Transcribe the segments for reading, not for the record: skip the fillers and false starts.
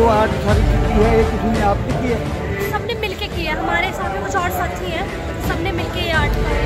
जो आर्ट सारी की है ये किसी ने आपने की है? सबने मिलके किया। हमारे साथ में कुछ और साथी हैं, सबने मिलके ये आर्ट किया।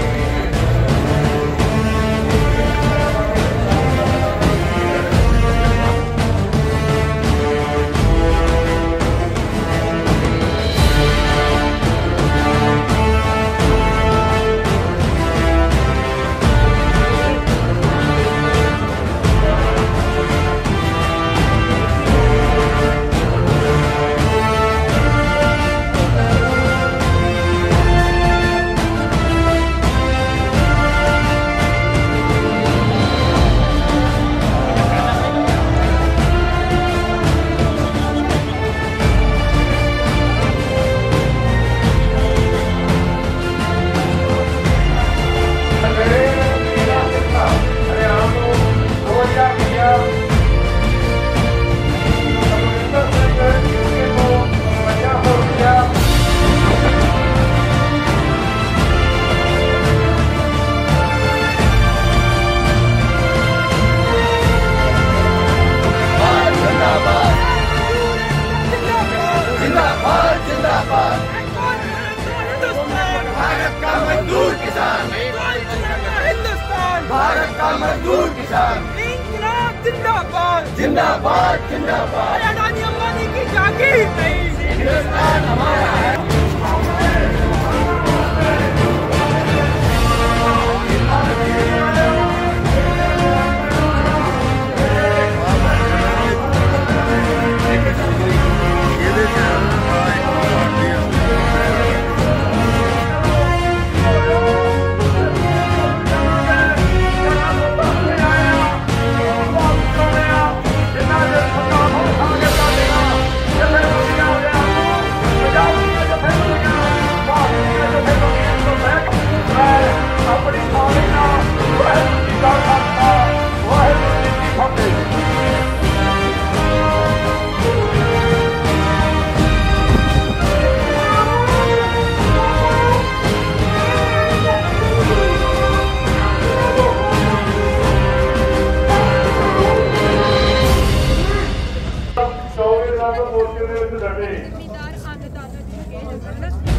भारत का मजदूर किसान इंकलाब जिंदाबाद जिंदाबाद जिंदाबाद। अडानी अंबानी की जागीर नहीं, हिंदुस्तान हमारा है।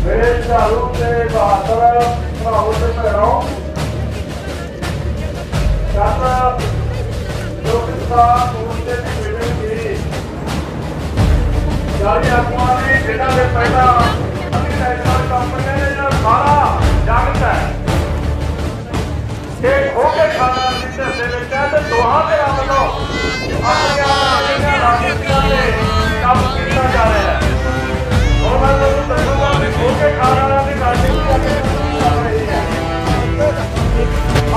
मेरे झाड़ू से बहादुर भराओ से भराओ जो किसान उनसे भी मिलेंगी जारी अगुआ ने जिन्हों ने पहला नेशनल कंपनी ने जो सारा जागत है कि होके खाना जिसे से लेते हैं तो दोहा के आमलो अपने राजनीतियों से काम किया जा रहा है। और मैं तो दसूंगा होके खाना की राजनीति कर रही है।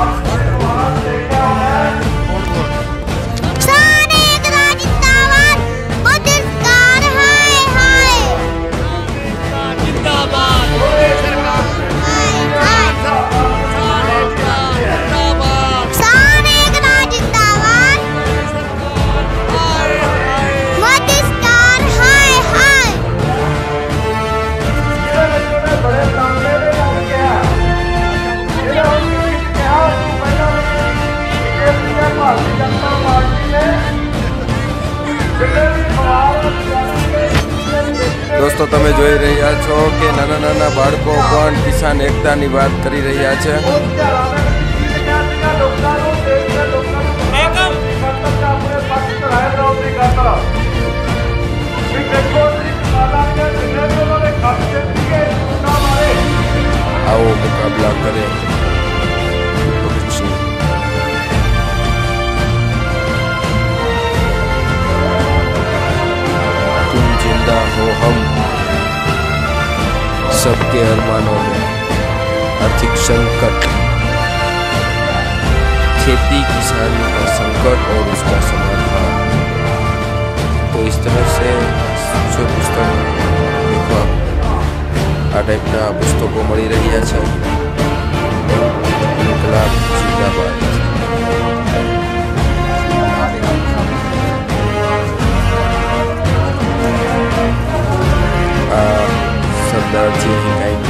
अब वहाँ देखा है दोस्तों તમે જોઈ રહ્યા છો કે નાના નાના બાળકો પણ કિસાન એકતાની વાત કરી રહ્યા છે। आओ मुकाबला करें। तुम जिंदा हो हम सबके अरमानों में, आर्थिक संकट, खेती किसानी का संकट और उसका समाधान। तो इस तरह से जो पुस्तक देखो आ टाइपना पुस्तकों मળી રહ્યા છે। ઇન્કલાબ जिंदाबाद। સરદારજી કંઈક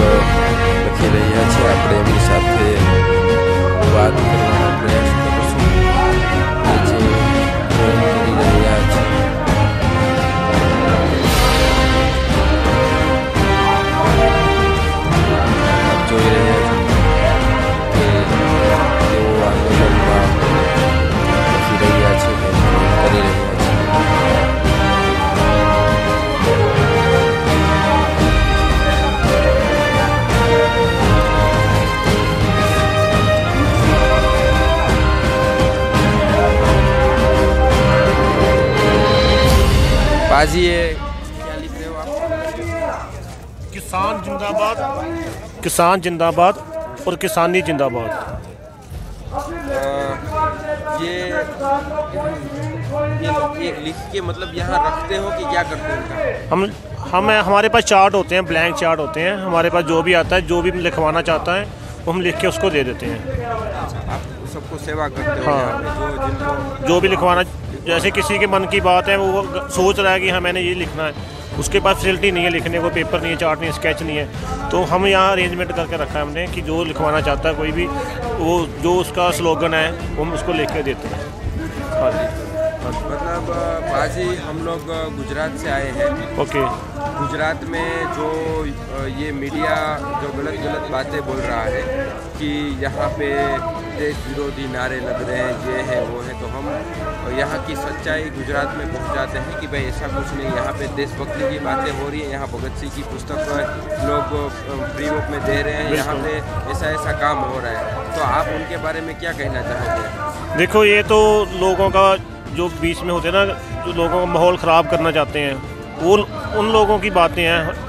લખી રહ્યા છે, આપણે એમની સાથે વાત કરવાનો પ્રયાસ કરીશું જે કરી રહ્યા છે। बाजी है, क्या लिख रहे हो आप? किसान जिंदाबाद, किसान जिंदाबाद और किसानी जिंदाबाद। ये एक लिख के मतलब यहाँ रखते हो कि क्या करते हो? हम हमारे पास चार्ट होते हैं, ब्लैंक चार्ट होते हैं हमारे पास। जो भी आता है, जो भी लिखवाना चाहता है वो हम लिख के उसको दे देते हैं। आप सबको सेवा करते हो? हाँ, जो भी लिखवाना, जैसे किसी के मन की बात है, वो सोच रहा है कि हाँ मैंने ये लिखना है, उसके पास फैसिलिटी नहीं है लिखने को, पेपर नहीं है, चार्ट नहीं है, स्केच नहीं है, तो हम यहाँ अरेंजमेंट करके रखा है हमने कि जो लिखवाना चाहता है कोई भी, वो जो उसका स्लोगन है वो हम उसको लिख के देते हैं। हाँ जी। मतलब बाजी हम लोग गुजरात से आए हैं। ओके। गुजरात में जो ये मीडिया जो गलत गलत बातें बोल रहा है कि यहाँ पे देश विरोधी नारे लग रहे हैं, ये है वो है, तो हम यहाँ की सच्चाई गुजरात में पहुँचाते हैं कि भाई ऐसा कुछ नहीं, यहाँ पे देशभक्ति की बातें हो रही है, यहाँ भगत सिंह की पुस्तक लोग फ्री ऑफ में दे रहे हैं, यहाँ पे ऐसा ऐसा काम हो रहा है। तो आप उनके बारे में क्या कहना चाहोगे? देखो, ये तो लोगों का जो बीच में होते हैं ना, जो लोगों का माहौल ख़राब करना चाहते हैं, वो उन लोगों की बातें हैं।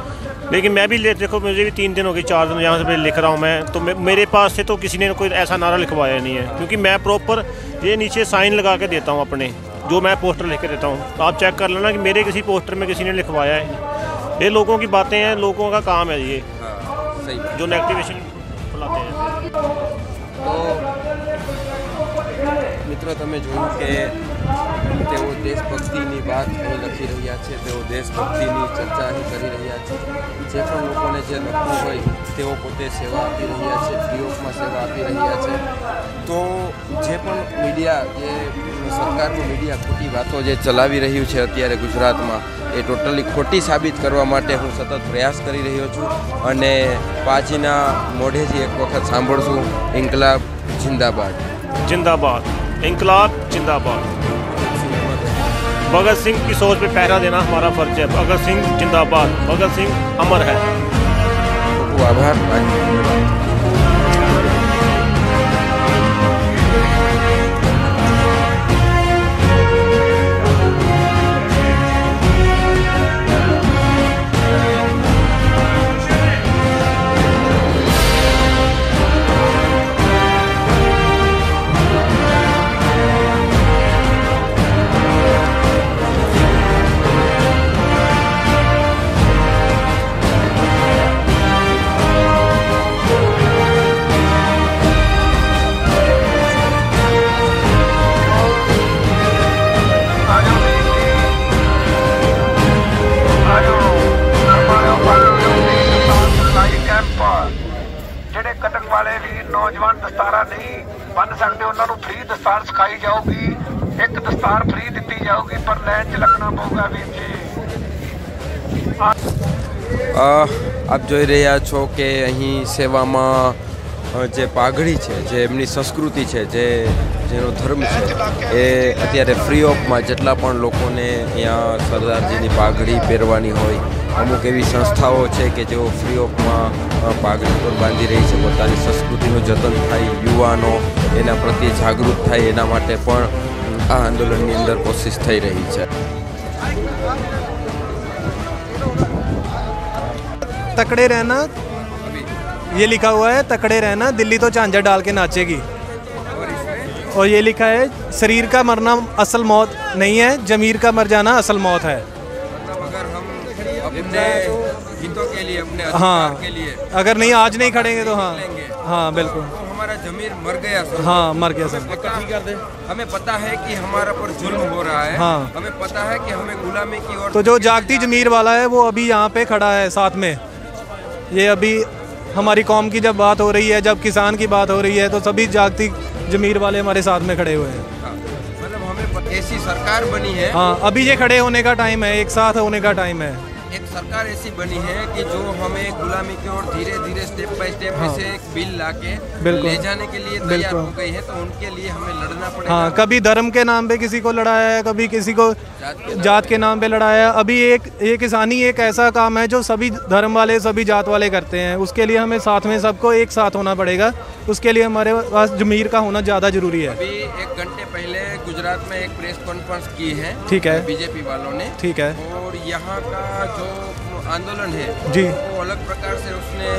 लेकिन मैं भी देखो, मुझे भी 3 दिन हो गए, 4 दिन यहाँ से लिख रहा हूँ मैं, तो मेरे पास से तो किसी ने कोई ऐसा नारा लिखवाया नहीं है, क्योंकि मैं प्रॉपर ये नीचे साइन लगा के देता हूँ अपने, जो मैं पोस्टर लिख के देता हूँ। तो आप चेक कर लेना कि मेरे किसी पोस्टर में किसी ने लिखवाया है। ये लोगों की बातें हैं, लोगों का काम है ये। सही, जो नेगेटिवेशन फैलाते हैं। तो મિત્રો, તમે જોયું કે તેઓ દેશભક્તિની વાત અહીં લખી રહ્યા છે, તેઓ દેશભક્તિની ચર્ચા અહીં કરી રહ્યા છે। જે પણ લોકોને જે લખવું હોય તેઓ પોતે સેવા આપી રહ્યા છે, ફ્રી ઓફમાં સેવા આપી રહ્યા છે। તો જે પણ મીડિયા, જે સરકારનું મીડિયા ખોટી વાતો જે ચલાવી રહ્યું છે અત્યારે ગુજરાતમાં, એ ટોટલી ખોટી સાબિત કરવા માટે હું સતત પ્રયાસ કરી રહ્યો છું। અને પાજીના મોઢેથી એક વખત સાંભળશું, ઇન્કલાબ जिंदाबाद, जिंदाबाद, इंकलाब जिंदाबाद। भगत सिंह की सोच पे पहरा देना हमारा फर्ज है। भगत सिंह जिंदाबाद, भगत सिंह अमर है। आभार। नौजवान दस्तारा नहीं बन सकते, उन्होंने फ्री दस्तार सिखाई जाऊगी, एक दस्तार फ्री दी जाऊगी, पर लाइन च लगना पड़ेगा वीर जी। आप જોઈ રહ્યા છો કે અહીં સેવામાં જે પાઘડી છે, જે એમની સંસ્કૃતિ છે, જેનો ધર્મ છે, એ અત્યારે ફ્રી ઓફમાં જેટલા પણ લોકોને અહીંયા સરદારજીની પાઘડી પહેરવાની હોય, અમુક એવી સંસ્થાઓ છે કે જેઓ ફ્રી ઓફમાં પાઘડી પર બાંધી રહી છે, પોતાની સંસ્કૃતિનું જતન થાય, યુવાનો એના પ્રત્યે જાગૃત થાય, એના માટે પણ આ આંદોલનની અંદર કોશિશ થઈ રહી છે। तकड़े रहना, ये लिखा हुआ है, तकड़े रहना, दिल्ली तो झांझर डाल के नाचेगी। और ये लिखा है, शरीर का मरना असल मौत नहीं है, जमीर का मर जाना असल मौत है। अगर हम अपने हितों के लिए, अपने हाँ, के लिए अगर नहीं आज नहीं खड़ेंगे तो हाँ हाँ बिल्कुल, तो हमारा जमीर मर गया सर। हाँ, मर गया सर। हमें पता है कि हमारा पर जुल्म हो रहा है, हाँ, हमें पता है कि हमें गुलामी की ओर, तो जो जागती जमीर वाला है वो अभी यहाँ पे खड़ा है साथ में। ये अभी हमारी कौम की जब बात हो रही है, जब किसान की बात हो रही है, तो सभी जागती जमीर वाले हमारे साथ में खड़े हुए हैं। मतलब हमें ऐसी सरकार बनी है। हाँ, अभी ये खड़े होने का टाइम है, एक साथ होने का टाइम है। एक सरकार ऐसी बनी है कि जो हमें गुलामी की ओर धीरे धीरे स्टेप बाय स्टेप ऐसे एक बिल लाके ले जाने के लिए तैयार हो गई है, तो उनके लिए हमें लड़ना पड़ेगा। हाँ, कभी धर्म के नाम पे किसी को लड़ाया है, कभी किसी को जात के नाम पे लड़ाया है। अभी ये किसानी एक ऐसा काम है जो सभी धर्म वाले सभी जात वाले करते हैं। उसके लिए हमें साथ में सबको एक साथ होना पड़ेगा। उसके लिए हमारे पास ज़मीर का होना ज़्यादा ज़रूरी है। अभी 1 घंटे पहले गुजरात में एक प्रेस कॉन्फ्रेंस की है, ठीक है, बीजेपी वालों ने, ठीक है, और यहाँ का जो आंदोलन है जी, वो अलग प्रकार से उसने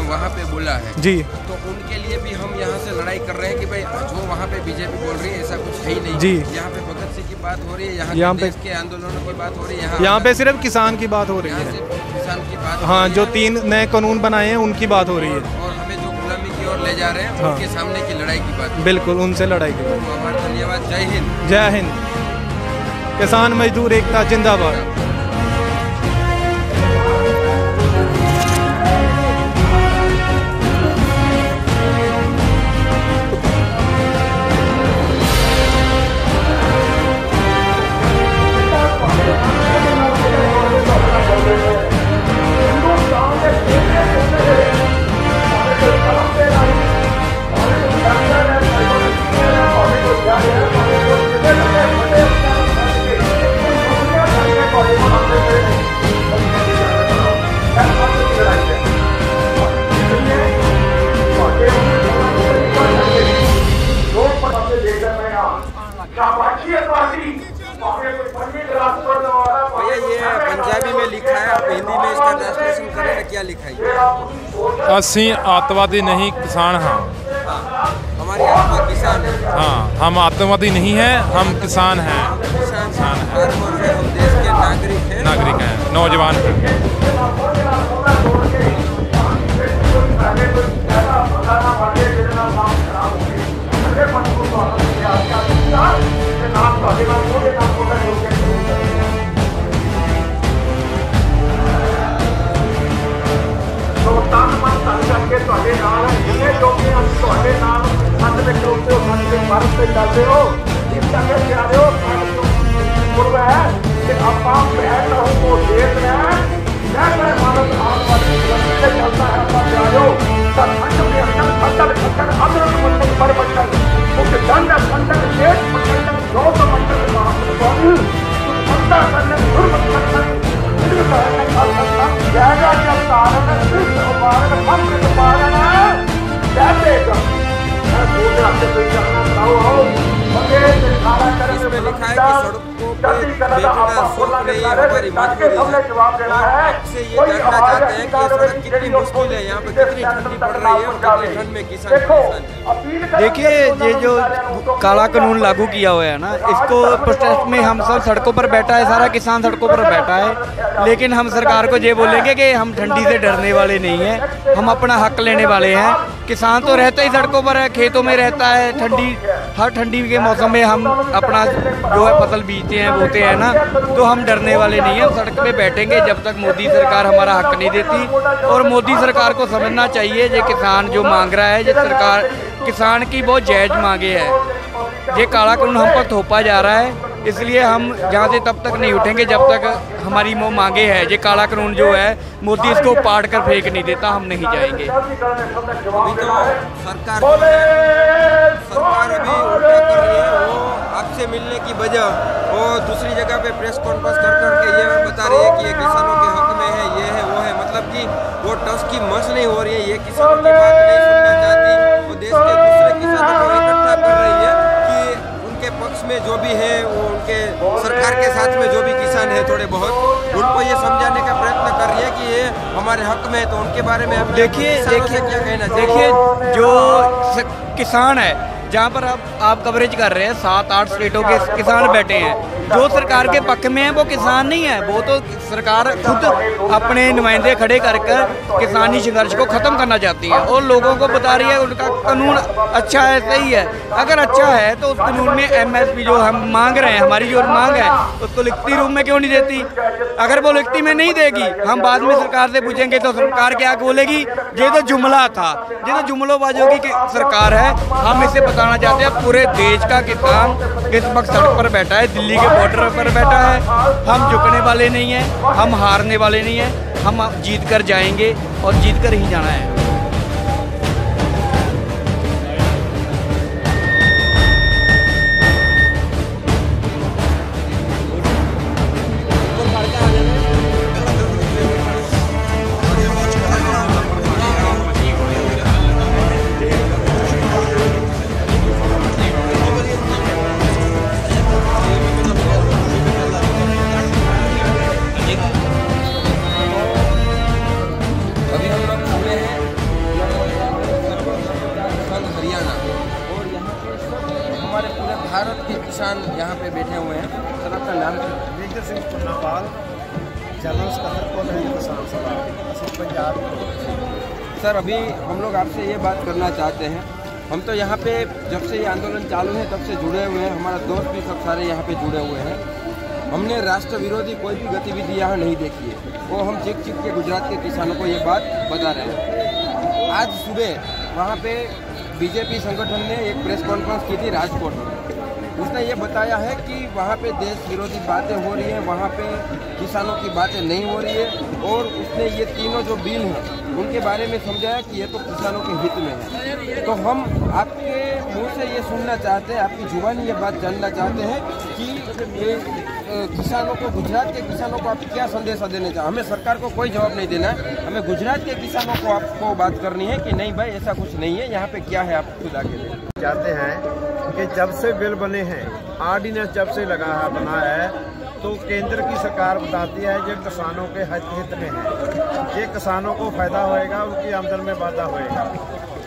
वहाँ पे बोला है जी। तो उनके लिए भी हम यहाँ से लड़ाई कर रहे हैं कि भाई जो वहाँ पे बीजेपी बोल रही है ऐसा कुछ है ही नहीं जी। यहाँ पे भगत सिंह की बात हो रही है, यहाँ पे देश के आंदोलनों की बात हो रही है, यहाँ पे सिर्फ किसान की बात हो रही है, किसान की बात। हाँ, जो 3 नए कानून बनाए हैं उनकी बात हो रही है, और हमें जो गुलामी की ओर ले जा रहे हैं उनके सामने की लड़ाई की बात। बिल्कुल, उनसे लड़ाई की बात। हमारा धन्यवाद। जय हिंद। जय हिंद। किसान मजदूर एकता जिंदाबाद। पंजाबी में लिखा है, आप हिंदी में इसका ट्रांसलेशन करें, क्या लिखा है? असी आतंकवादी नहीं किसान हाँ। हमारी आत्मा किसान है। हाँ, हम आतंकवादी नहीं हैं, हम किसान हैं। किसान हैं। हम देश के नागरिक हैं, नौजवान हैं। इसमें लिखा है कि सड़कों पे बेचना शौक नहीं, हमारी मजबूरी है। आपसे ये जानना चाहते हैं कि ये सड़क कितनी मुश्किल है, यहाँ पे कितनी ठंडी पड़ रही है, और कितनी ठंड में किसान है। देखिए, ये जो काला कानून लागू किया हुआ है ना, इसको प्रोटेस्ट में हम सब सड़कों पर बैठा है, सारा किसान सड़कों पर बैठा है। लेकिन हम सरकार को ये बोलेंगे कि हम ठंडी से डरने वाले नहीं हैं, हम अपना हक लेने वाले हैं। किसान तो रहता ही सड़कों पर है, खेतों में रहता है, हर ठंडी के मौसम में हम अपना जो है फसल बीजते हैं, बोते हैं ना, तो हम डरने वाले नहीं हैं। सड़क पे बैठेंगे जब तक मोदी सरकार हमारा हक नहीं देती। और मोदी सरकार को समझना चाहिए ये किसान जो मांग रहा है, ये सरकार किसान की बहुत जायज़ मांगे है। ये काला कानून हम पर थोपा जा रहा है, इसलिए हम यहाँ से तब तक नहीं उठेंगे जब तक हमारी वो मांगे है। ये काला कानून जो है मोदी इसको पाड़ कर फेंक नहीं देता, हम नहीं जाएंगे। अभी तो सरकार अभी उल्टा कर रही है, वो आपसे मिलने की बजाय वो दूसरी जगह पे प्रेस कॉन्फ्रेंस कर ये बता रही है कि ये किसानों के हक में है, ये है वो है, मतलब कि वो टस की मस नहीं हो रही है, ये किसानों की बात नहीं सुनना चाहती। वो देश के दूसरे किसानों को इकट्ठा कर रही है कि उनके पक्ष में जो भी है, वो उनके सरकार के साथ में जो भी किसान है थोड़े बहुत, उनको ये समझाने का प्रयत्न कर रही है कि ये हमारे हक में है। तो उनके बारे में आप देखिए क्या कहना चाहिए? देखिए, जो किसान है जहाँ पर आप कवरेज कर रहे हैं, 7-8 स्टेटों के किसान बैठे हैं, जो सरकार के पक्ष में है वो किसान नहीं है, वो तो सरकार खुद अपने नुमाइंदे खड़े कर किसानी संघर्ष को ख़त्म करना चाहती है और लोगों को बता रही है उनका कानून अच्छा है, सही है। अगर अच्छा है तो उस कानून में MSP जो हम मांग रहे हैं, हमारी जो मांग है, उसको लिखती रूप में क्यों नहीं देती? अगर वो लिखती में नहीं देगी, हम बाद में सरकार से पूछेंगे तो सरकार क्या बोलेगी, ये तो जुमला था, ये तो जुमलोबाजों की सरकार है। हम इसे बता बताना चाहते हैं, पूरे देश का किसान इस वक्त सड़क पर बैठा है, दिल्ली के बॉर्डर पर बैठा है। हम झुकने वाले नहीं हैं, हम हारने वाले नहीं हैं, हम जीत कर जाएंगे और जीत कर ही जाना है। भारत के किसान यहाँ पे बैठे हुए हैं। सर आपका नाम मेजर सिंह पुन्नावाल, जनरल सेक्रेटरी किसान सभा पंजाब। सर अभी हम लोग आपसे ये बात करना चाहते हैं, हम तो यहाँ पे जब से ये आंदोलन चालू है तब से जुड़े हुए हैं, हमारा दोस्त भी सब सारे यहाँ पे जुड़े हुए हैं। हमने राष्ट्र विरोधी कोई भी गतिविधि यहाँ नहीं देखी है, वो हम चीख चीख के गुजरात के किसानों को ये बात बता रहे हैं। आज सुबह वहाँ पे बीजेपी संगठन ने एक प्रेस कॉन्फ्रेंस की थी राजकोट में। उसने ये बताया है कि वहाँ पे देश विरोधी बातें हो रही हैं, वहाँ पे किसानों की बातें नहीं हो रही है, और उसने ये तीनों जो बिल हैं उनके बारे में समझाया कि ये तो किसानों के हित में है। तो हम आपके मुंह से ये सुनना चाहते हैं, आपकी जुबानी ये बात जानना चाहते हैं कि किसानों को, गुजरात के किसानों को आप क्या संदेशा देना चाहते हैं? हमें सरकार को कोई जवाब नहीं देना है, हमें गुजरात के किसानों को आपको बात करनी है कि नहीं भाई ऐसा कुछ नहीं है, यहाँ पे क्या है आप खुद आगे दें। चाहते हैं कि जब से बिल बने हैं, ऑर्डिनेंस जब से बना है, तो केंद्र की सरकार बताती है ये किसानों के हित में है, ये किसानों को फायदा होएगा, उनकी आमदन में वाधा होएगा।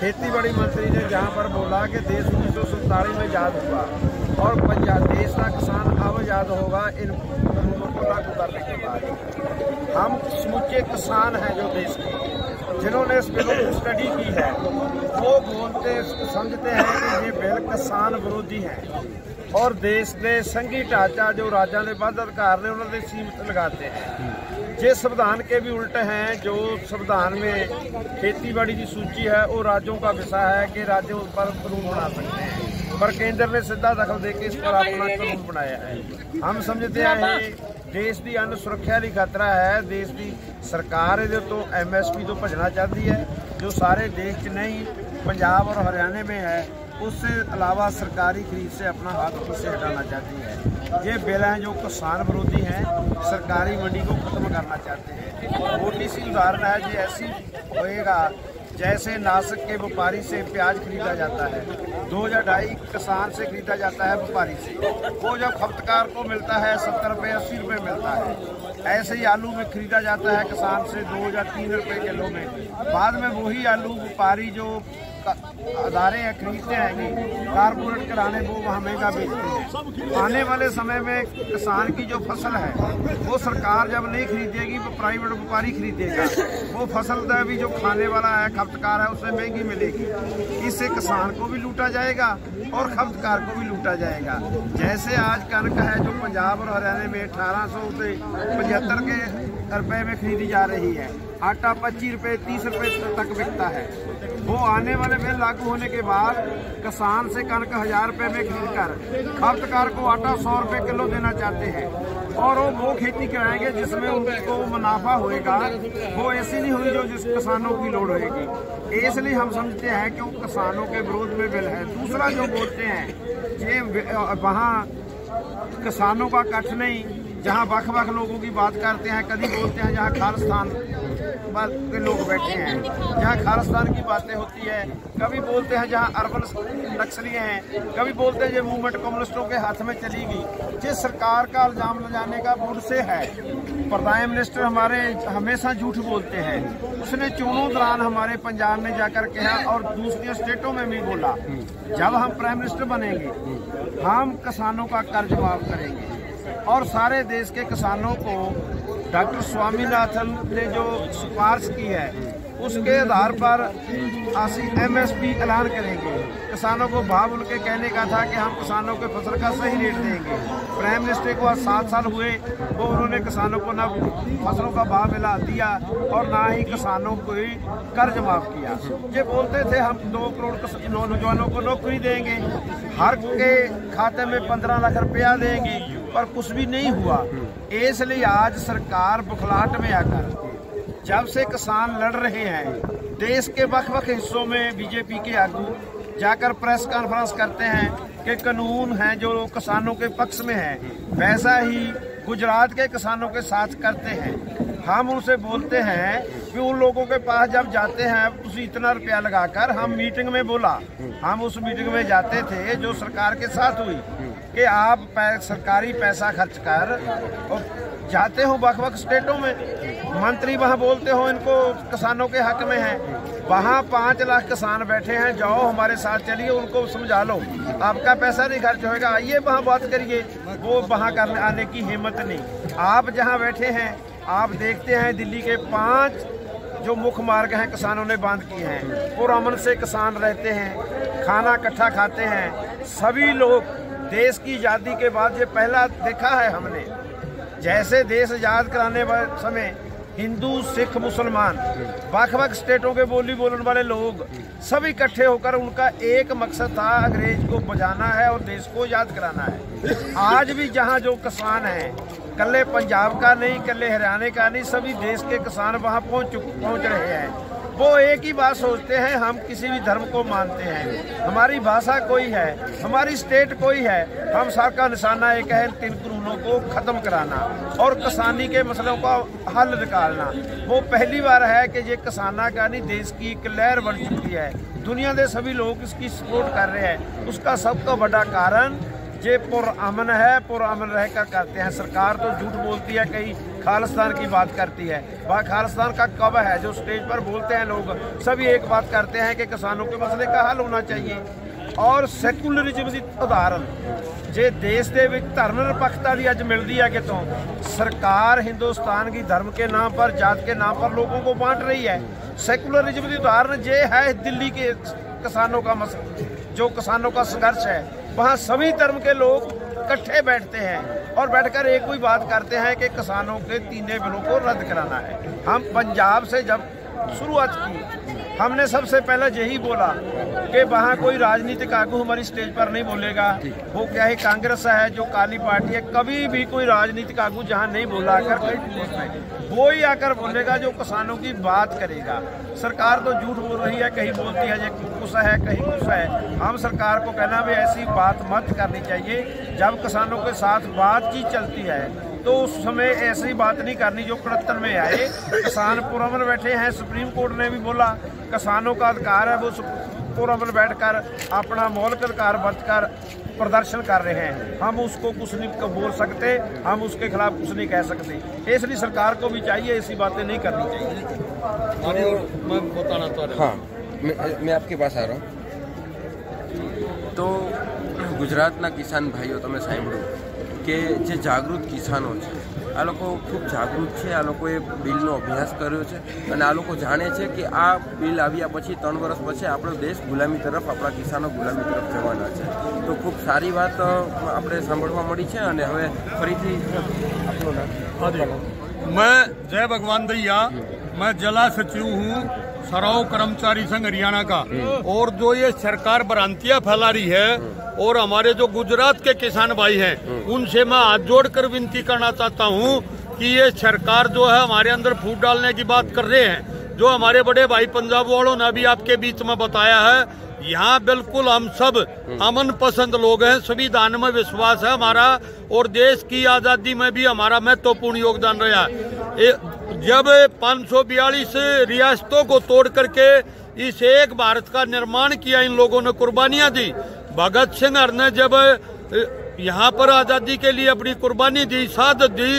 खेती बाड़ी मंत्री ने जहाँ पर बोला कि देश 1947 में आज़ाद हुआ और पंजाब देश का किसान अब आज़ाद होगा इन कानूनों को लागू करने के बाद। हम समूचे किसान हैं जो देश के, जिन्होंने इस बिल की स्टडी की है, वो समझते हैं कि ये बिल किसान विरोधी है और देश के संघी ढांचा जो राज्यों के ਵੱਧ अधिकार ने उन्होंने सीमित लगाते हैं। ये संविधान के भी उल्टे हैं। जो संविधान में खेतीबाड़ी की सूची है वो राज्यों का विषय है कि राज्यों पर कानून बना सकते हैं, पर केंद्र ने सीधा दखल देकर इस पर अपना कानून बनाया है। हम समझते हैं देश की अन्न सुरक्षा ਲਈ खतरा है। देश की सरकार ये तो MSP तो भजना चाहती है जो सारे देश च नहीं, पंजाब और हरियाणा में है। उससे अलावा सरकारी खरीद से अपना हाथ पीछे हटाना चाहती है। ये बिल हैं जो किसान विरोधी हैं, सरकारी मंडी को खत्म करना चाहते हैं। छोटी सी उदाहरण है, ये ऐसी होएगा जैसे नासिक के व्यापारी से प्याज खरीदा जाता है, 2002 किसान से खरीदा जाता है व्यापारी से, वो जब खपतकार को मिलता है 70 रुपये 80 रुपये मिलता है। ऐसे ही आलू में खरीदा जाता है किसान से 2 या 3 रुपये किलो में, बाद में वही आलू व्यापारी जो अदारे हैं खरीदते हैं कारपोरेट कराने, वो वहाँ महंगा बेचते हैं। आने वाले समय में किसान की जो फसल है वो सरकार जब नहीं खरीदेगी वो प्राइवेट व्यापारी खरीदेगा। वो फसल भी जो खाने वाला है खपतकार है उससे महंगी मिलेगी। इससे किसान को भी लूटा जाएगा और खपतकार को भी लूटा जाएगा। जैसे आज कनक है जो पंजाब और हरियाणा में 1800 से 75 रुपए में खरीदी जा रही है, आटा 25 रुपये 30 रुपये तक बिकता है। वो आने वाले बिल लागू होने के बाद किसान से कनक 1000 रुपये में खरीद कर खपतकार को आटा 100 रुपये किलो देना चाहते हैं, और वो खेती कराएंगे जिसमें उनको मुनाफा होएगा। वो ऐसी नहीं हुई जो जिस किसानों की लोड़ होएगी। इसलिए हम समझते हैं कि वो किसानों के विरोध में बिल है। दूसरा जो बोलते हैं ये वहाँ किसानों का कट नहीं, जहाँ वख लोगों की बात करते हैं, कभी बोलते हैं जहाँ खालिस्तान के लोग बैठे हैं, जहाँ खालिस्तान की बातें होती है, कभी बोलते हैं जहाँ अरबन नक्सली हैं, कभी बोलते हैं ये मूवमेंट कम्युनिस्टों के हाथ में चली गई। जिस सरकार का इल्जाम लगाने का मूड से है, प्रधान मिनिस्टर हमारे हमेशा झूठ बोलते हैं। उसने चुनाव दौरान हमारे पंजाब में जाकर कहा और दूसरी स्टेटों में भी बोला, जब हम प्राइम मिनिस्टर बनेंगे हम किसानों का कर्ज माफ करेंगे और सारे देश के किसानों को डॉक्टर स्वामीनाथन ने जो सिफारिश की है उसके आधार पर MSP ऐलान करेंगे। किसानों को भाव उनके कहने का था कि हम किसानों के फसल का सही रेट देंगे। प्राइम मिनिस्टर को आज 7 साल हुए, वो उन्होंने किसानों को ना फसलों का भाव मिला दिया और ना ही किसानों को ही कर्ज माफ किया। ये बोलते थे हम 2 करोड़ नौजवानों को नौकरी देंगे, हर के खाते में 15 लाख रुपया देंगे, पर कुछ भी नहीं हुआ। इसलिए आज सरकार बुखलाहट में आकर जब से किसान लड़ रहे हैं, देश के वक्-वक् हिस्सों में बीजेपी के आगू जाकर प्रेस कॉन्फ्रेंस करते हैं कि कानून है जो किसानों के पक्ष में है, वैसा ही गुजरात के किसानों के साथ करते हैं। हम उनसे बोलते हैं कि उन लोगों के पास जब जाते हैं उसी इतना रुपया लगाकर, हम मीटिंग में बोला, हम उस मीटिंग में जाते थे जो सरकार के साथ हुई कि आप सरकारी पैसा खर्च कर और जाते हो वक्-वक् स्टेटों में, मंत्री वहाँ बोलते हो इनको किसानों के हक में है, वहाँ 5 लाख किसान बैठे हैं, जाओ हमारे साथ चलिए, उनको समझा लो आपका पैसा नहीं खर्च होएगा, आइए वहाँ बात करिए। वो वहाँ करने आने की हिम्मत नहीं। आप जहाँ बैठे हैं आप देखते हैं दिल्ली के 5 जो मुख्य मार्ग हैं किसानों ने बंद किए हैं, पुरअमन से किसान रहते हैं, खाना इकट्ठा खाते हैं। सभी लोग देश की आज़ादी के बाद ये पहला देखा है हमने, जैसे देश आज़ाद कराने वाले समय हिंदू सिख मुसलमान वक्-वक् स्टेटों के बोली बोलने वाले लोग सब इकट्ठे होकर उनका एक मकसद था, अंग्रेज को बचाना है और देश को आज़ाद कराना है। आज भी जहाँ जो किसान हैं, कल्ले पंजाब का नहीं, कल्ले हरियाणा का नहीं, सभी देश के किसान वहाँ पहुँच रहे हैं। वो एक ही बात सोचते हैं, हम किसी भी धर्म को मानते हैं, हमारी भाषा कोई है, हमारी स्टेट कोई है, हम सबका निशाना एक है, 3 कानूनों को खत्म कराना और किसानी के मसलों का हल निकालना। वो पहली बार है कि ये किसाना का नहीं, देश की एक लहर बढ़ चुकी है, दुनिया के सभी लोग इसकी सपोर्ट कर रहे हैं। उसका सबका बड़ा कारण ये पुरअमन है, पुरअमन रहकर करते हैं। सरकार तो झूठ बोलती है, कहीं खालिस्तान की बात करती है, वह खालिस्तान का कब है जो स्टेज पर बोलते हैं लोग, सभी एक बात करते हैं कि किसानों के मसले का हल होना चाहिए। और सैकुलरिज्म की उदाहरण जे देश के धर्म निरपक्षता की अज मिलती है कितों, सरकार हिंदुस्तान की धर्म के नाम पर, जात के नाम पर लोगों को बांट रही है। सैकुलरिज्म की उदाहरण ये है दिल्ली के किसानों का जो किसानों का संघर्ष है, वहाँ सभी धर्म के लोग इकट्ठे बैठते हैं और बैठकर एक ही बात करते हैं कि किसानों के 3 बिलों को रद्द कराना है। हम पंजाब से जब शुरुआत की, हमने सबसे पहले यही बोला कि वहाँ कोई राजनीतिक आगू हमारी स्टेज पर नहीं बोलेगा, वो क्या है कांग्रेस है जो काली पार्टी है, कभी भी कोई राजनीतिक आगू जहाँ नहीं बोला कर वो ही आकर बोलेगा जो किसानों की बात करेगा। सरकार तो झूठ बोल रही है, कहीं बोलती है ये गुस्सा है, कहीं गुस्सा है। हम सरकार को कहना भी ऐसी बात मत करनी चाहिए, जब किसानों के साथ बातचीत चलती है तो उस समय ऐसी बात नहीं करनी जो कड़त्तन में आए। किसान पुरअमन बैठे हैं, सुप्रीम कोर्ट ने भी बोला किसानों का अधिकार है, वो पुरअमन बैठकर अपना मौलिक अधिकार बरतकर प्रदर्शन कर रहे हैं, हम उसको कुछ नहीं बोल सकते, हम उसके खिलाफ कुछ नहीं कह सकते। इसलिए सरकार को भी चाहिए ऐसी बातें नहीं करनी चाहिए। मैं बताना चाह रहा हूँ, हाँ मैं आपके पास आ रहा हूँ। तो गुजरातना किसान भाईओ तमे सांभळ्યું કે જે જાગૃત કિસાનો છે, આ લોકો ખૂબ જાગૃત છે, આ લોકોએ બિલનો અભ્યાસ કર્યો છે અને આ લોકો જાણે છે કે આ બિલ આવ્યા પછી 3 વર્ષ પછી આપણો દેશ ગુલામી તરફ, આપણા કિસાનો ગુલામી તરફ જવાના છે। તો ખૂબ સારી વાત આપણે સાંભળવા મળી છે। અને હવે ફરીથી આપણું નામ। मैं जय भगवान दैया, मैं जिला सचिव हूँ सराव कर्मचारी संघ हरियाणा का। और जो ये सरकार भ्रांतियां फैला रही है और हमारे जो गुजरात के किसान भाई हैं, उनसे मैं हाथ जोड़कर विनती करना चाहता हूँ कि ये सरकार जो है हमारे अंदर फूट डालने की बात कर रहे हैं। जो हमारे बड़े भाई पंजाब वालों ने अभी आपके बीच में बताया है, यहाँ बिल्कुल हम सब अमन पसंद लोग हैं, संविधान में विश्वास है हमारा और देश की आज़ादी में भी हमारा महत्वपूर्ण योगदान रहा है। जब 542 रियासतों को तोड़ करके इस एक भारत का निर्माण किया, इन लोगों ने कुर्बानियां दी। भगत सिंह ने जब यहाँ पर आज़ादी के लिए अपनी कुर्बानी दी, शहादत दी,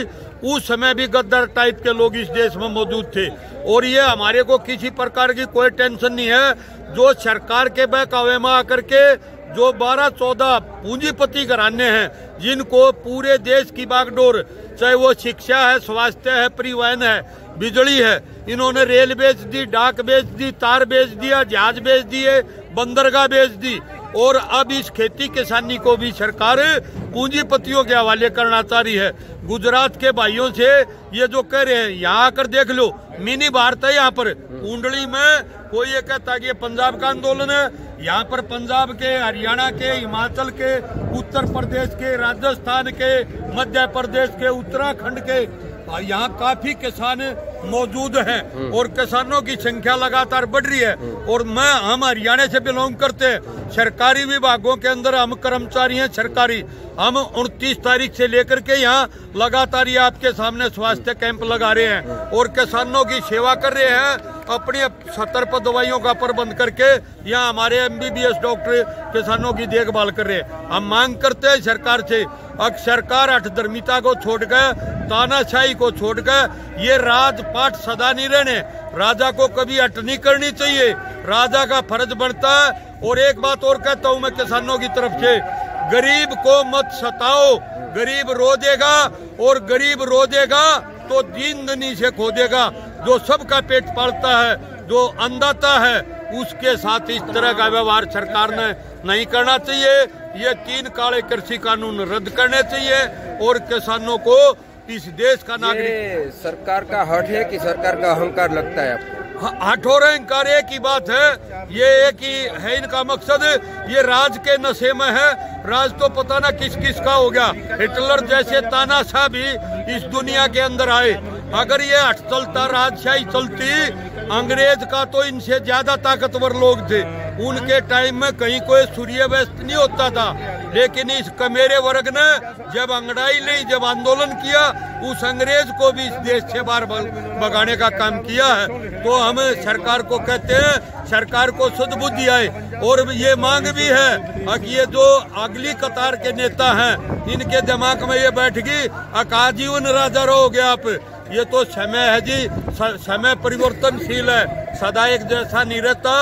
उस समय भी गद्दार टाइप के लोग इस देश में मौजूद थे। और ये हमारे को किसी प्रकार की कोई टेंशन नहीं है। जो सरकार के बहकावे में आकर के जो 12-14 पूंजीपति घराने हैं, जिनको पूरे देश की बागडोर, चाहे वो शिक्षा है, स्वास्थ्य है, परिवहन है, बिजली है, इन्होंने रेल बेच दी, डाक बेच दी, तार बेच दिया, जहाज बेच दिए, बंदरगाह बेच दी, और अब इस खेती किसानी को भी सरकार पूंजीपतियों के हवाले करना चाह रही है। गुजरात के भाइयों से ये जो कह रहे हैं, यहाँ आकर देख लो, मिनी भारत है यहाँ पर। कुंडली में कोई ये कहता है कि ये पंजाब का आंदोलन है, यहाँ पर पंजाब के, हरियाणा के, हिमाचल के, उत्तर प्रदेश के, राजस्थान के, मध्य प्रदेश के, उत्तराखंड के, यहाँ काफी किसान मौजूद हैं और किसानों की संख्या लगातार बढ़ रही है। और हम हरियाणा से बिलोंग करते हैं, सरकारी विभागों के अंदर हम कर्मचारी हैं सरकारी। हम 29 तारीख से लेकर के यहाँ लगातार ये आपके सामने स्वास्थ्य कैंप लगा रहे हैं और किसानों की सेवा कर रहे हैं। अपनी 70 पर दवाइयों का प्रबंध करके यहाँ हमारे MBBS डॉक्टर किसानों की देखभाल कर रहे हैं। हम मांग करते हैं सरकार से, अब सरकार हठधर्मिता को छोड़कर, तानाशाही को छोड़कर, ये राजपाट सदा नहीं रहने, राजा को कभी हट नहीं करनी चाहिए, राजा का फर्ज बनता है। और एक बात और कहता हूँ मैं किसानों की तरफ से, गरीब को मत सताओ, गरीब रो देगा, और गरीब रो देगा तो दीन दनी से खो देगा। जो सबका पेट पालता है, जो अन्नदाता है, उसके साथ इस तरह का व्यवहार सरकार ने नहीं करना चाहिए। ये 3 काले कृषि कानून रद्द करने चाहिए और किसानों को इस देश का नागरिक। सरकार का हट है कि सरकार का अहंकार लगता है आपको? हठ और अहंकार एक ही बात है, ये एक ही है इनका मकसद। ये राज के नशे में है, राज तो पता ना किस किस का हो गया। हिटलर जैसे तानाशाह भी इस दुनिया के अंदर आए। अगर ये हठ चलता, राजशाही चलती, अंग्रेज का तो इनसे ज्यादा ताकतवर लोग थे, उनके टाइम में कहीं कोई सूर्यास्त नहीं होता था। लेकिन इस कमेरे वर्ग ने जब अंगड़ाई ली, जब आंदोलन किया, उस अंग्रेज को भी इस देश से बाहर भगाने का काम किया है। तो हम सरकार को कहते हैं, सरकार को शुद्ध बुद्धि आए। और ये मांग भी है कि ये जो अगली कतार के नेता हैं, इनके दिमाग में ये बैठ गई, आजीवन राजा रहोगे आप। ये तो समय है जी, समय परिवर्तनशील है, सदा एक जैसा नहीं रहता।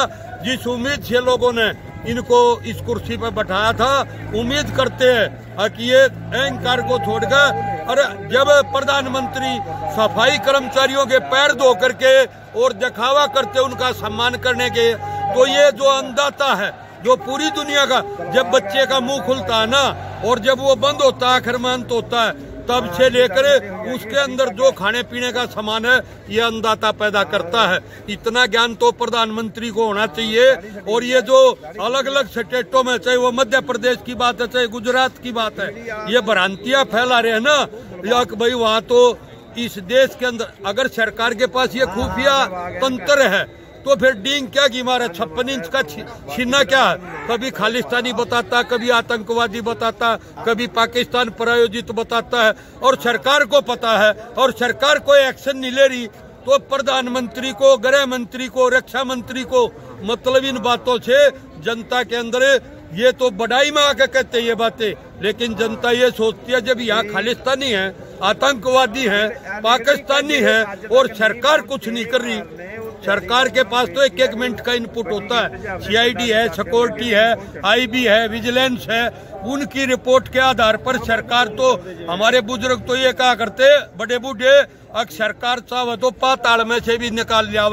जिस उम्मीद से लोगों ने इनको इस कुर्सी पर बैठाया था, उम्मीद करते हैं कि ये अहंकार को छोड़कर, और जब प्रधानमंत्री सफाई कर्मचारियों के पैर धो करके और दिखावा करते उनका सम्मान करने के, तो ये जो अन्नदाता है, जो पूरी दुनिया का, जब बच्चे का मुंह खुलता है ना, और जब वो बंद होता है, आखिर में अंत होता है, तब से लेकर उसके अंदर जो खाने पीने का सामान है, ये अन्नदाता पैदा करता है। इतना ज्ञान तो प्रधानमंत्री को होना चाहिए। और ये जो अलग अलग स्टेटों में, चाहे वो मध्य प्रदेश की बात है, चाहे गुजरात की बात है, ये भ्रांतियां फैला रहे हैं ना, या भाई वहाँ तो इस देश के अंदर अगर सरकार के पास ये खुफिया तंत्र है, तो फिर डींग क्या की मारा, 56 इंच का छीना क्या है, कभी खालिस्तानी बताता, कभी आतंकवादी बताता, कभी पाकिस्तान प्रायोजित बताता है, और सरकार को पता है, और सरकार कोई एक्शन नहीं ले रही। तो प्रधानमंत्री को, गृह मंत्री को, रक्षा मंत्री को, मतलब इन बातों से जनता के अंदर, ये तो बड़ाई में आकर कहते हैं ये बातें, लेकिन जनता ये सोचती है जब यहाँ खालिस्तानी है, आतंकवादी है, पाकिस्तानी है, और सरकार कुछ नहीं कर रही। सरकार के पास तो 1-1 मिनट का इनपुट होता है, CID है, सिक्योरिटी है, IB है, विजिलेंस है, उनकी रिपोर्ट के आधार पर सरकार, तो हमारे बुजुर्ग तो ये कहा करते, बड़े बूढ़े, अगर सरकार चाहे तो पाताल में से भी निकाल लिया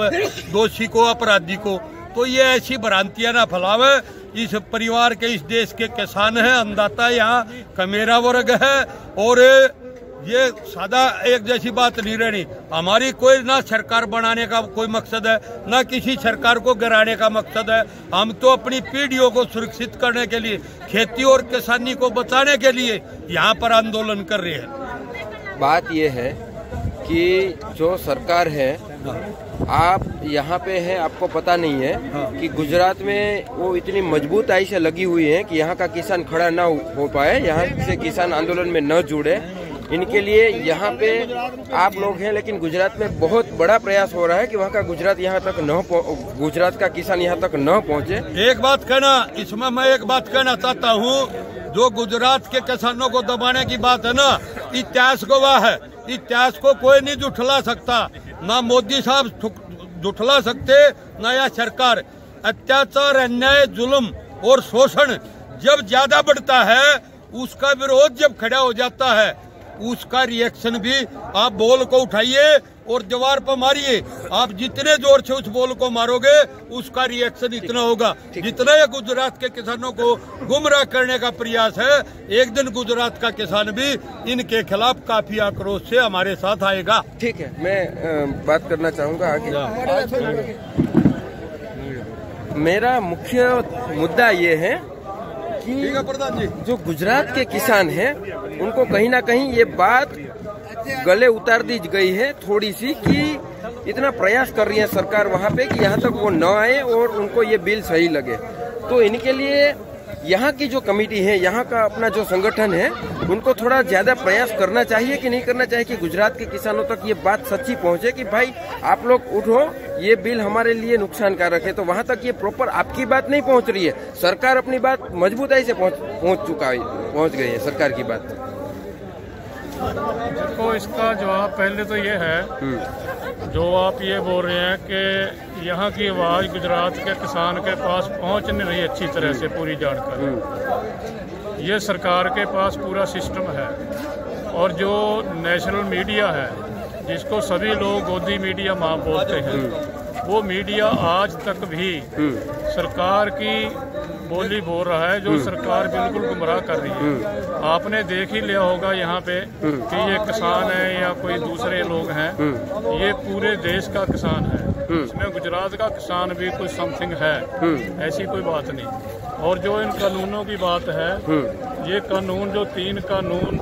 दोषी को, अपराधी को। तो ये ऐसी भ्रांतियां ना फैलावे। इस परिवार के, इस देश के किसान हैं, अन्नदाता, यहाँ कमेरा वर्ग है, और ये सादा एक जैसी बात नहीं रहनी। हमारी कोई ना सरकार बनाने का कोई मकसद है, ना किसी सरकार को गिराने का मकसद है। हम तो अपनी पीढ़ियों को सुरक्षित करने के लिए, खेती और किसानी को बचाने के लिए यहाँ पर आंदोलन कर रहे हैं। बात ये है कि जो सरकार है, आप यहाँ पे हैं, आपको पता नहीं है कि गुजरात में वो इतनी मजबूताई से लगी हुई है कि यहाँ का किसान खड़ा ना हो पाए, यहाँ से किसान आंदोलन में न जुड़े। इनके लिए यहाँ पे आप लोग हैं, लेकिन गुजरात में बहुत बड़ा प्रयास हो रहा है कि वहाँ का गुजरात गुजरात का किसान यहाँ तक न पहुँचे। एक बात कहना, इसमें मैं एक बात कहना चाहता हूँ, जो गुजरात के किसानों को दबाने की बात है ना, इतिहास गवाह है, इतिहास को कोई नहीं जुठला सकता, ना मोदी साहब जुठला सकते, ना या सरकार। अत्याचार, अन्याय, जुल्म और शोषण जब ज्यादा बढ़ता है उसका विरोध जब खड़ा हो जाता है उसका रिएक्शन भी आप बॉल को उठाइए और दीवार पर मारिए। आप जितने जोर से उस बॉल को मारोगे उसका रिएक्शन इतना होगा। जितना ये गुजरात के किसानों को गुमराह करने का प्रयास है, एक दिन गुजरात का किसान भी इनके खिलाफ काफी आक्रोश से हमारे साथ आएगा। ठीक है, मैं बात करना चाहूँगा आगे। मेरा मुख्य मुद्दा ये है कि प्रधान जी, जो गुजरात के किसान हैं उनको कहीं ना कहीं ये बात गले उतार दी गई है थोड़ी सी कि इतना प्रयास कर रही है सरकार वहाँ पे कि यहाँ तक वो न आए और उनको ये बिल सही लगे। तो इनके लिए यहाँ की जो कमेटी है, यहाँ का अपना जो संगठन है, उनको थोड़ा ज्यादा प्रयास करना चाहिए कि नहीं करना चाहिए कि गुजरात के किसानों तक ये बात सच्ची पहुँचे कि भाई आप लोग उठो, ये बिल हमारे लिए नुकसानकारक है। तो वहाँ तक ये प्रॉपर आपकी बात नहीं पहुँच रही है। सरकार अपनी बात मजबूताई से पहुँच गई है सरकार की बात। देखो, इसका जवाब पहले तो ये है जो आप ये बोल रहे हैं कि यहाँ की आवाज़ गुजरात के किसान के पास पहुँच नहीं रही अच्छी तरह से पूरी जानकारी। ये सरकार के पास पूरा सिस्टम है और जो नेशनल मीडिया है जिसको सभी लोग गोदी मीडिया मां बोलते हैं, वो मीडिया आज तक भी सरकार की बोली बोल रहा है, जो सरकार बिल्कुल गुमराह कर रही है। आपने देख ही लिया होगा यहाँ पे कि ये किसान है या कोई दूसरे लोग हैं, ये पूरे देश का किसान है। इसमें गुजरात का किसान भी कुछ समथिंग है, ऐसी कोई बात नहीं। और जो इन कानूनों की बात है, ये कानून जो 3 कानून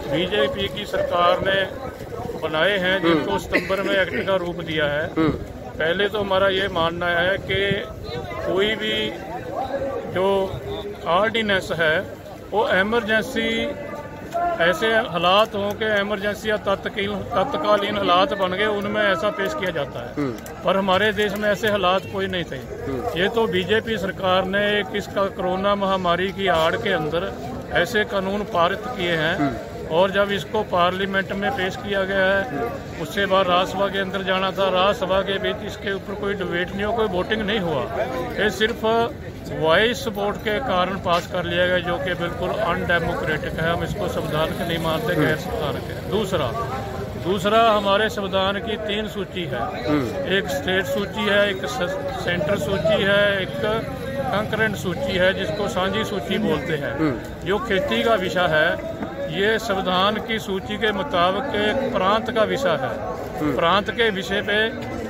बीजेपी की सरकार ने बनाए हैं जिनको सितंबर में एक्ट का रूप दिया है, पहले तो हमारा ये मानना है कि कोई भी जो ऑर्डिनेंस है वो एमरजेंसी ऐसे हालात हों कि एमरजेंसी या तत्कालीन हालात बन गए, उनमें ऐसा पेश किया जाता है। पर हमारे देश में ऐसे हालात कोई नहीं थे। ये तो बीजेपी सरकार ने इसका कोरोना महामारी की आड़ के अंदर ऐसे कानून पारित किए हैं और जब इसको पार्लियामेंट में पेश किया गया है, उसके बाद राज्यसभा के अंदर जाना था। राज्यसभा के बीच इसके ऊपर कोई डिबेट नहीं हो, कोई वोटिंग नहीं हुआ। ये सिर्फ वॉइस वोट के कारण पास कर लिया गया, जो कि बिल्कुल अनडेमोक्रेटिक है। हम इसको संविधान के नहीं मानते, गैर संवैधानिक है। दूसरा हमारे संविधान की 3 सूची है। एक स्टेट सूची है, एक सेंटर सूची है, एक कंकरेंट सूची है जिसको सांझी सूची बोलते हैं। जो खेती का विषय है, ये संविधान की सूची के मुताबिक एक प्रांत का विषय है। प्रांत के विषय पे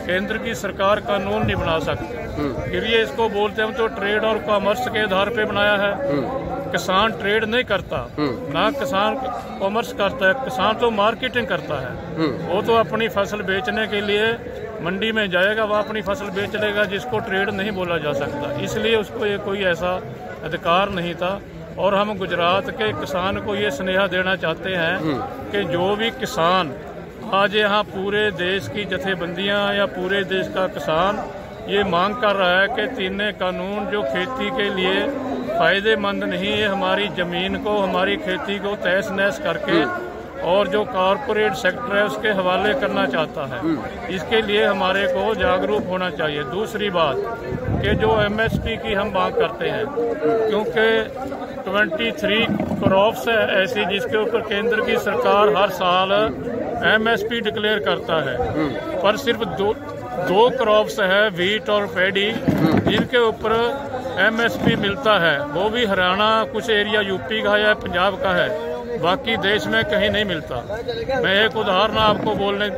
केंद्र की सरकार कानून नहीं बना सकती। फिर ये इसको बोलते हैं, हम तो ट्रेड और कॉमर्स के आधार पे बनाया है। किसान ट्रेड नहीं करता, ना किसान कॉमर्स करता है, किसान तो मार्केटिंग करता है। वो तो अपनी फसल बेचने के लिए मंडी में जाएगा, वह अपनी फसल बेच लेगा, जिसको ट्रेड नहीं बोला जा सकता। इसलिए उसको ये कोई ऐसा अधिकार नहीं था। और हम गुजरात के किसान को ये स्नेहा देना चाहते हैं कि जो भी किसान आज यहाँ पूरे देश की जथेबंदियाँ या पूरे देश का किसान ये मांग कर रहा है कि 3 कानून जो खेती के लिए फायदेमंद नहीं है, हमारी ज़मीन को, हमारी खेती को तहस नहस करके और जो कॉरपोरेट सेक्टर है उसके हवाले करना चाहता है, इसके लिए हमारे को जागरूक होना चाहिए। दूसरी बात कि जो MSP की हम बात करते हैं, क्योंकि 23 क्रॉप्स है ऐसी जिसके ऊपर केंद्र की सरकार हर साल MSP डिक्लेयर करता है, पर सिर्फ दो क्रॉप्स है, व्हीट और पैडी, जिनके ऊपर MSP मिलता है। वो भी हरियाणा, कुछ एरिया यूपी का या पंजाब का है, बाकी देश में कहीं नहीं मिलता। मैं एक उदाहरण आपको बोलने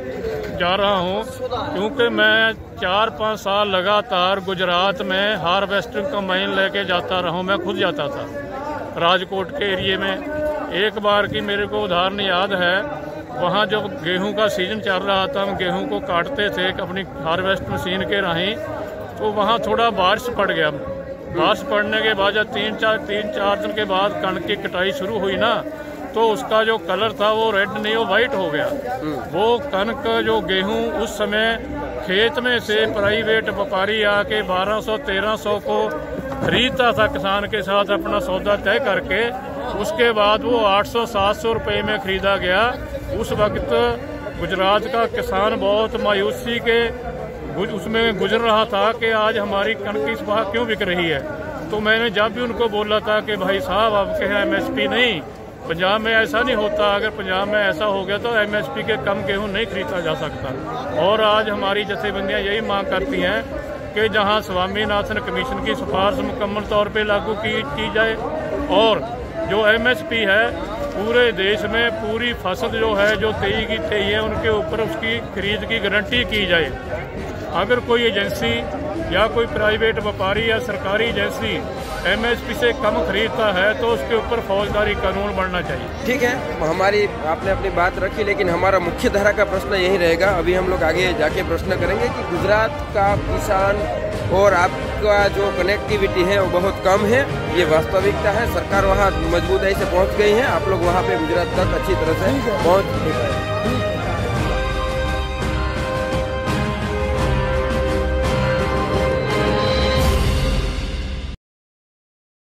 जा रहा हूँ, क्योंकि मैं 4-5 साल लगातार गुजरात में हार्वेस्टिंग कंबाइन लेके जाता रहा हूँ। मैं खुद जाता था राजकोट के एरिए में। एक बार की मेरे को उदाहरण याद है, वहाँ जब गेहूं का सीजन चल रहा था, हम गेहूं को काटते थे अपनी हार्वेस्ट मशीन के राही, तो वहाँ थोड़ा बारिश पड़ गया। बारिश पड़ने के बाद जब 3-4 दिन के बाद कणक की कटाई शुरू हुई ना, तो उसका जो कलर था वो रेड नहीं, वो वाइट हो गया। वो कणक जो गेहूं उस समय खेत में से प्राइवेट व्यापारी आके 1200-1300 को खरीदता था किसान के साथ अपना सौदा तय करके, उसके बाद वो 800-700 रुपये में खरीदा गया। उस वक्त गुजरात का किसान बहुत मायूसी के उसमें गुजर रहा था कि आज हमारी कणक इस बार क्यों बिक रही है। तो मैंने जब भी उनको बोला था कि भाई साहब आपके यहाँ MSP नहीं, पंजाब में ऐसा नहीं होता, अगर पंजाब में ऐसा हो गया तो MSP के कम गेहूं नहीं खरीदा जा सकता। और आज हमारी जथेबंदियां यही मांग करती हैं कि जहां स्वामीनाथन कमीशन की सिफारिश मुकम्मल तौर पे लागू की जाए और जो MSP है पूरे देश में पूरी फसल जो है जो 23 की 23 है उनके ऊपर उसकी खरीद की गारंटी की जाए। अगर कोई एजेंसी या कोई प्राइवेट व्यापारी या सरकारी एजेंसी MSP से कम खरीदता है तो उसके ऊपर फौजदारी कानून बनना चाहिए। ठीक है, हमारी आपने अपनी बात रखी, लेकिन हमारा मुख्य धारा का प्रश्न यही रहेगा। अभी हम लोग आगे जाके प्रश्न करेंगे कि गुजरात का किसान और आपका जो कनेक्टिविटी है वो बहुत कम है, ये वास्तविकता है। सरकार वहाँ मजबूती से पहुँच गई है, आप लोग वहाँ पे गुजरात तक अच्छी तरह से पहुँच नहीं पाए।